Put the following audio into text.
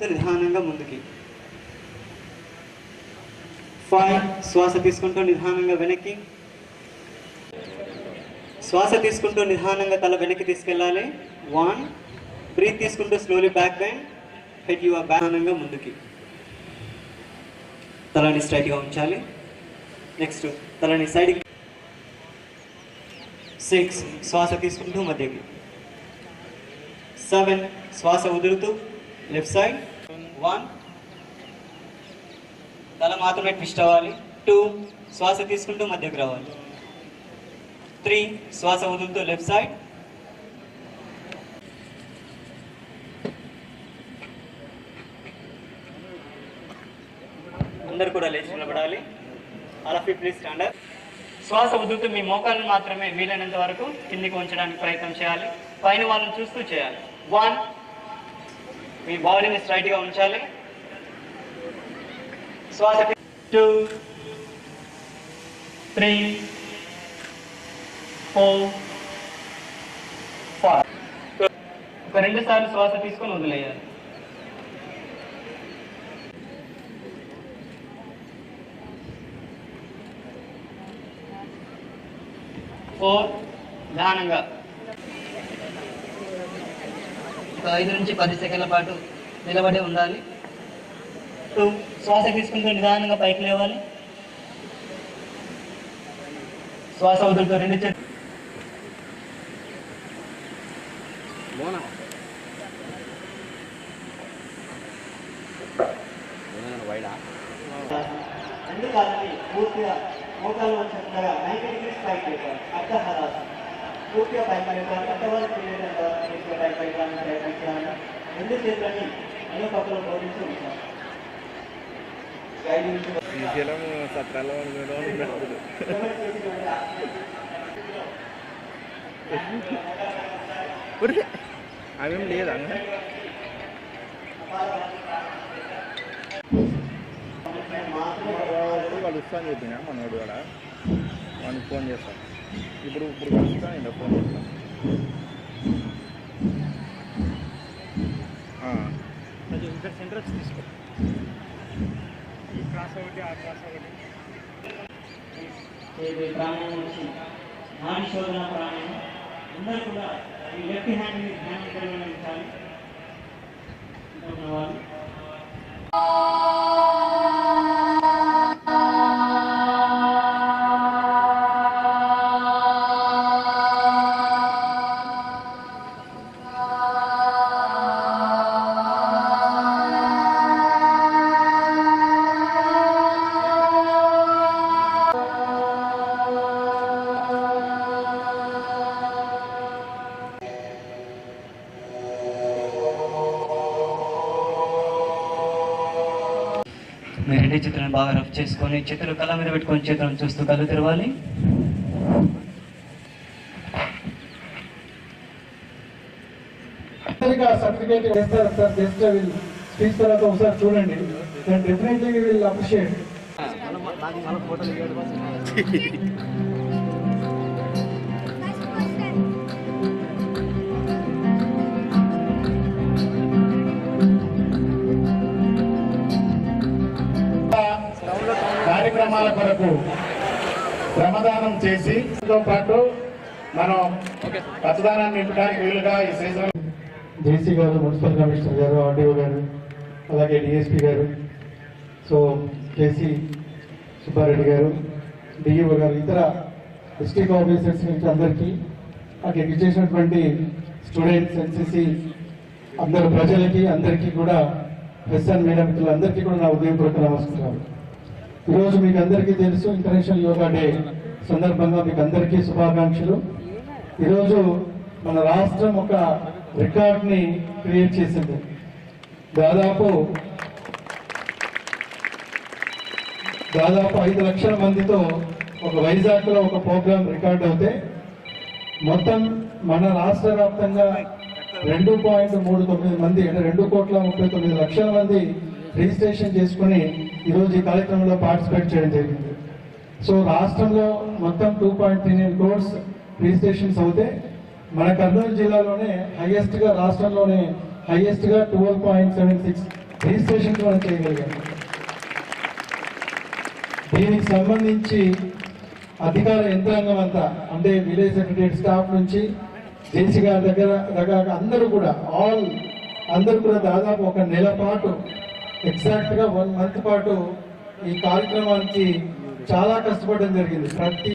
నిదానంగా ముందుకి. 5 శ్వాస తీసుకుంటూ నిదానంగా వెనక్కి. శ్వాస తీసుకుంటూ నిదానంగా తల వెనక్కి తీసుకెళ్ళాలి. 1 బ్రీత్ తీసుకుంటూ slowly back bend. Head your నిదానంగా ముందుకి. తలని స్ట్రైట్గా ఉంచాలి. నెక్స్ట్ తలని సైడ్కి. 6 శ్వాస తీసుకుంటూ మధ్యకి. 7 శ్వాస వదులుతూ లెఫ్ట్ సైడ్. 1 తల మాత్రమే ట్విస్ట్ అవ్వాలి. 2 శ్వాస తీసుకుంటూ మధ్యకి రావాలి. 3 శ్వాస వదులుతూ లెఫ్ట్ సైడ్. అందరు కూడా లేచి నిలబడాలి. All of you please stand up. శ్వాస వదులుతూ మీ మోకాలను మాత్రమే వీలైనంత వరకు కిందికి ఉంచడానికి ప్రయత్నం చేయాలి. పైన వాళ్ళని చూస్తూ చేయాలి. 1 మీ బాడీని స్ట్రైట్గా ఉంచాలి. శ్వాస 2 3 4 5 ఒక 2 సార్లు శ్వాస తీసుకొని వదిలేయాలి. 4 నిదానంగా ఒక 5 నుంచి 10 సెకండ్ల పాటు నిలబడి ఉండాలి. 2 శ్వాస తీసుకుంటూ నిదానంగా పైకి లేవాలి. శ్వాస వదులుతూ 2 చేతులు. ఎందుకంటే పూర్తిగా మోకాలు చక్కగా 90 డిగ్రీస్ పైకి పెట్టాలి. అర్ధహరాసన పూర్తిగా పైకి పెట్టాలి. అంతవరకు పైకి ప్రయత్నించాలి. 2 చేతులని అన్ని పక్కలో పోటీస్తూ ఉంచాలి. అవేం లేదా కలుస్తాను చెప్పినా మనోడు కూడా వాడికి ఫోన్ చేస్తాను. ఇప్పుడు కలుస్తాను ఇంకా ఫోన్ చేస్తాను. సెంటర్ వచ్చి తీసుకో. ఈ క్లాస్ ఒకటి ఆ క్లాస్ ఒకటి ప్రాణాయామం వచ్చింది. నాడి శోధన ప్రాణాయామం అందరూ కూడా ఈ లెఫ్ట్ హ్యాండ్ ధ్యానం పరిగణించాలి. వాళ్ళు మీ 2 చేతులను బాగా రఫ్ చేసుకొని చేతులు కళ్ళ మీద పెట్టుకొని చేతులను చూస్తూ కళ్ళు తెరవాలి. సర్టిఫికేట్ చేస్తారు సార్. జస్ట్ వీళ్ళు స్పీచ్ తర్వాత ఒకసారి చూడండి. డెఫినెట్లీ వీళ్ళు అప్రిషియేట్. కార్యక్రమాల కొరకు శ్రమదానం చేసి తో పాటు మనం రక్తదానాన్ని నింపడానికి వీలుగా ఈ సీజన్ జేసీ గారు, మున్సిపల్ కమిషనర్ గారు, ఆర్డీఓ గారు, అలాగే డిఎస్పీ గారు, సో కేసీ సుబ్బారెడ్డి గారు, డిఈఓ గారు, ఇతర డిస్ట్రిక్ట్ ఆఫీసర్స్ నుంచి అందరికీ అక్కడికి చేసినటువంటి స్టూడెంట్స్, ఎన్సీసీ అందరు ప్రజలకి అందరికీ కూడా ఎస్ఎన్ మీడియా మిత్రులందరికీ కూడా నా ఉదయపూర్వక నమస్కారాలు. ఈరోజు మీకు అందరికీ తెలుసు ఇంటర్నేషనల్ యోగా డే సందర్భంగా మీకు అందరికీ శుభాకాంక్షలు. ఈరోజు మన రాష్ట్రం ఒక రికార్డ్ని క్రియేట్ చేసింది. దాదాపు 5 లక్షల మందితో ఒక వైజాగ్లో ఒక ప్రోగ్రాం రికార్డ్ అవుతే మొత్తం మన రాష్ట్ర వ్యాప్తంగా 2.39 మంది అంటే 2,39,00,000 మంది రిజిస్ట్రేషన్ చేసుకుని ఈరోజు ఈ కార్యక్రమంలో పార్టిసిపేట్ చేయడం జరిగింది. సో రాష్ట్రంలో మొత్తం 2.39 crores రిజిస్ట్రేషన్స్ అవుతే మన కర్నూలు జిల్లాలోనే హైయెస్ట్ గా రాష్ట్రంలోనే హైయెస్ట్ గా 12.76 రిజిస్ట్రేషన్ కూడా చేయగలిగాం. దీనికి సంబంధించి అధికార యంత్రాంగం అంతా అంటే విలేజ్ సెక్రటరీ స్టాఫ్ నుంచి జేసీ గారి దగ్గర అందరూ కూడా అందరూ కూడా దాదాపు ఒక నెల పాటు ఎగ్జాక్ట్గా 1 మంత్ పాటు ఈ కార్యక్రమానికి చాలా కష్టపడడం జరిగింది.